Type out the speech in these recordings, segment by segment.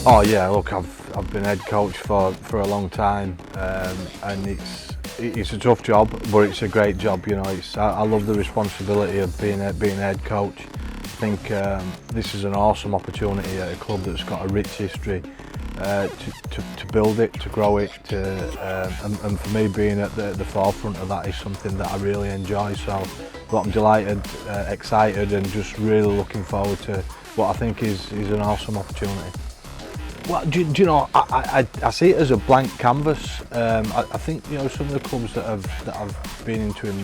Oh yeah, look, I've been head coach for a long time, and it's a tough job, but it's a great job. You know, I love the responsibility of being head coach. I think this is an awesome opportunity at a club that's got a rich history to build it, to grow it, and for me being at the forefront of that is something that I really enjoy. So, I'm delighted, excited, and just really looking forward to what I think is an awesome opportunity. Well, do you know, I see it as a blank canvas. I think, you know, some of the clubs that I've been into in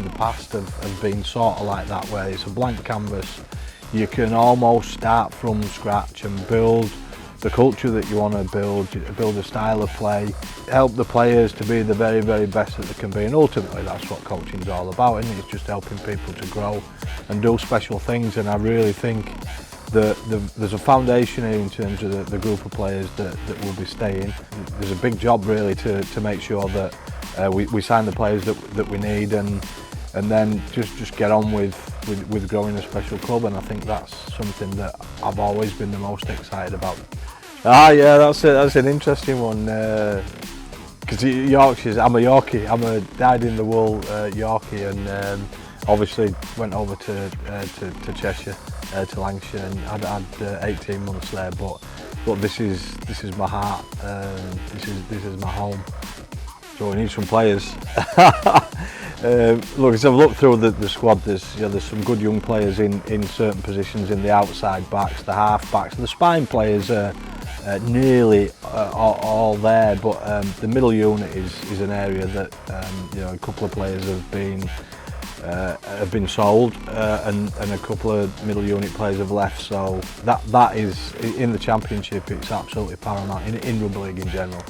the past have been sort of like that, where it's a blank canvas. You can almost start from scratch and build the culture that you want to build a style of play, help the players to be the very, very best that they can be, and ultimately that's what coaching is all about, isn't it? It's just helping people to grow and do special things, and I really think there's a foundation here in terms of the group of players that will be staying. There's a big job really to make sure that we sign the players that we need, and then just get on with growing a special club, and I think that's something that I've always been the most excited about. Yeah, that's an interesting one, because Yorkshire's, I'm a Yorkie, I'm a dyed-in-the-wool Yorkie, and obviously went over to Cheshire, to Lancashire, and had 18 months there. But this is my heart. This is my home. So we need some players. Look, as I've looked through the squad, there's some good young players in certain positions, in the outside backs, the half backs, and the spine players are nearly all there. But the middle unit is an area that you know, a couple of players have been sold, and a couple of middle unit players have left. So that is, in the Championship, it's absolutely paramount in rugby league in general.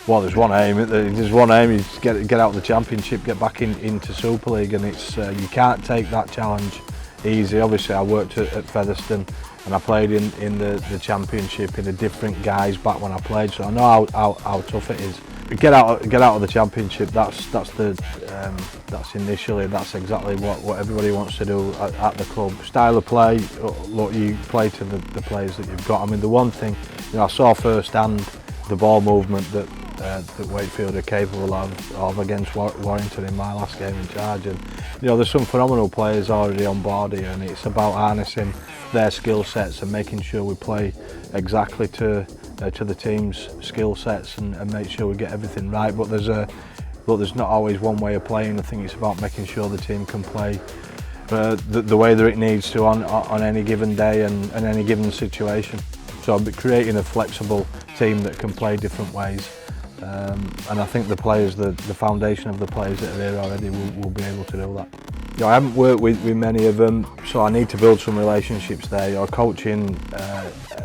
Well, there's one aim. You get out of the Championship, get back into Super League, and it's you can't take that challenge easy. Obviously, I worked at Featherstone, and I played in the Championship in a different guise back when I played, so I know how tough it is. Get out of the Championship. That's exactly what everybody wants to do at the club. Style of play. Look, you play to the players that you've got. I mean, the one thing, you know, I saw firsthand the ball movement that Wakefield are capable of against Warrington in my last game in charge, and you know, there's some phenomenal players already on board here, and it's about harnessing their skill sets and making sure we play exactly to the team's skill sets and make sure we get everything right. But there's not always one way of playing. I think it's about making sure the team can play the way that it needs to on any given day and any given situation. So creating a flexible team that can play different ways, and I think the players, the foundation of the players that are there already will be able to do that. You know, I haven't worked with many of them, so I need to build some relationships there. You know, coaching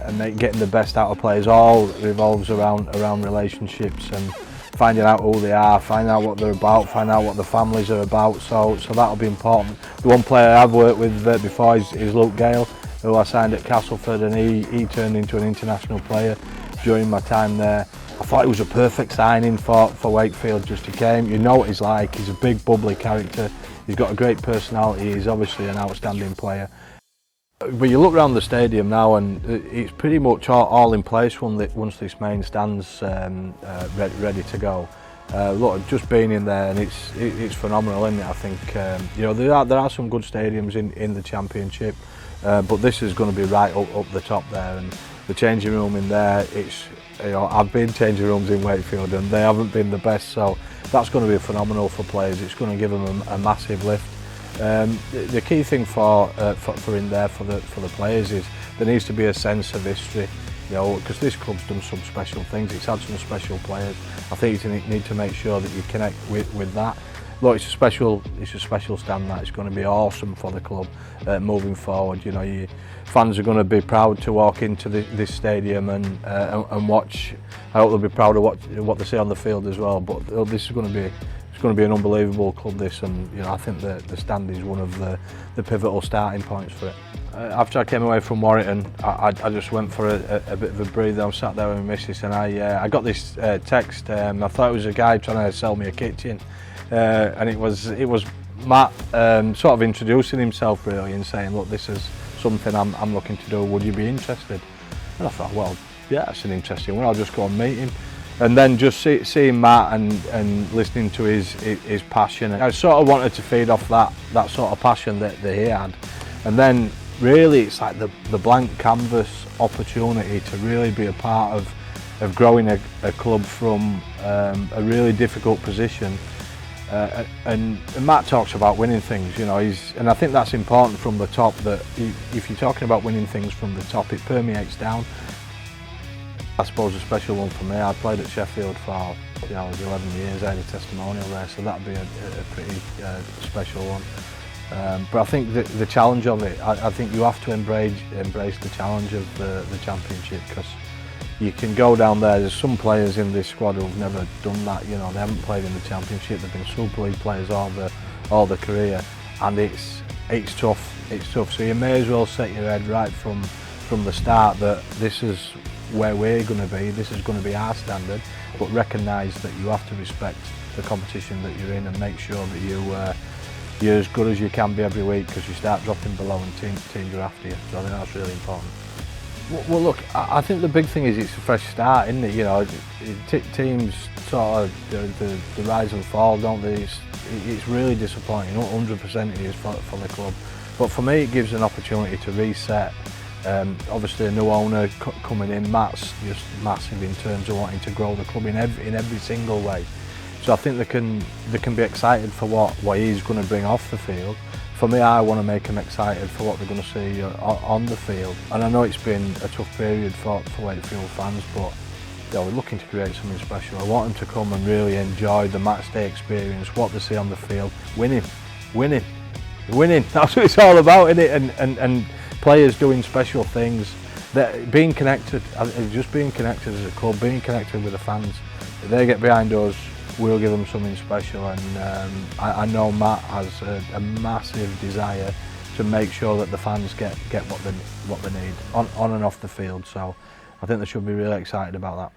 and getting the best out of players all revolves around relationships and finding out who they are, finding out what they're about, finding out what the families are about. So that'll be important. The one player I've worked with before is Luke Gale, who I signed at Castleford, and he turned into an international player during my time there. I thought it was a perfect signing for Wakefield. Just he came, you know what he's like. He's a big, bubbly character. He's got a great personality. He's obviously an outstanding player. But you look around the stadium now, and it's pretty much all in place once this main stand's ready to go. Look, just being in there, and it's phenomenal, isn't it? I think you know, there are some good stadiums in the Championship, but this is going to be right up the top there. And the changing room in there, it's, you know, I've been changing rooms in Wakefield and they haven't been the best, so that's going to be phenomenal for players. It's going to give them a massive lift. The key thing for in there for the players is there needs to be a sense of history, you know, because this club's done some special things. It's had some special players. I think you need to make sure that you connect with that. Look, it's a special stand. That it's going to be awesome for the club moving forward. You know, fans are going to be proud to walk into this stadium and watch. I hope they'll be proud of what they see on the field as well. But this is going to be an unbelievable club. This, and you know, I think the stand is one of the pivotal starting points for it. After I came away from Warrington, I just went for a bit of a breather. I was sat there with my missus, and I got this text. I thought it was a guy trying to sell me a kitchen. And it was Matt sort of introducing himself really and saying, look, this is something I'm looking to do, would you be interested? And I thought, well, yeah, that's an interesting one, I'll just go and meet him. And then just seeing Matt and listening to his passion, I sort of wanted to feed off that sort of passion that he had. And then really it's like the blank canvas opportunity to really be a part of growing a club from a really difficult position. And Matt talks about winning things, you know, and I think that's important from the top, that if you're talking about winning things from the top, it permeates down. I suppose a special one for me, I played at Sheffield for 11 years, I had a testimonial there, so that'd be a pretty special one. But I think the challenge of it, I think you have to embrace the challenge of the championship, because you can go down there. There's some players in this squad who've never done that. You know, they haven't played in the championship. They've been Super League players all their career, and it's tough. It's tough. So you may as well set your head right from the start that this is where we're going to be. This is going to be our standard. But recognise that you have to respect the competition that you're in, and make sure that you're as good as you can be every week, because you start dropping below and teams are after you. So I think that's really important. Well, look, I think the big thing is it's a fresh start, isn't it? You know, teams sort of the rise and fall, don't they? It's really disappointing. 100% it is for the club. But for me, it gives an opportunity to reset. Obviously, a new owner coming in. Matt's just massive in terms of wanting to grow the club in every single way. So I think they can be excited for what he's going to bring off the field. For me, I want to make them excited for what they're going to see on the field. And I know it's been a tough period for Wakefield fans, but we're looking to create something special. I want them to come and really enjoy the match day experience, what they see on the field. Winning. That's what it's all about, isn't it? And players doing special things. Being connected, just being connected as a club, being connected with the fans. If they get behind us, we'll give them something special, and I know Matt has a massive desire to make sure that the fans get what they need on and off the field. So I think they should be really excited about that.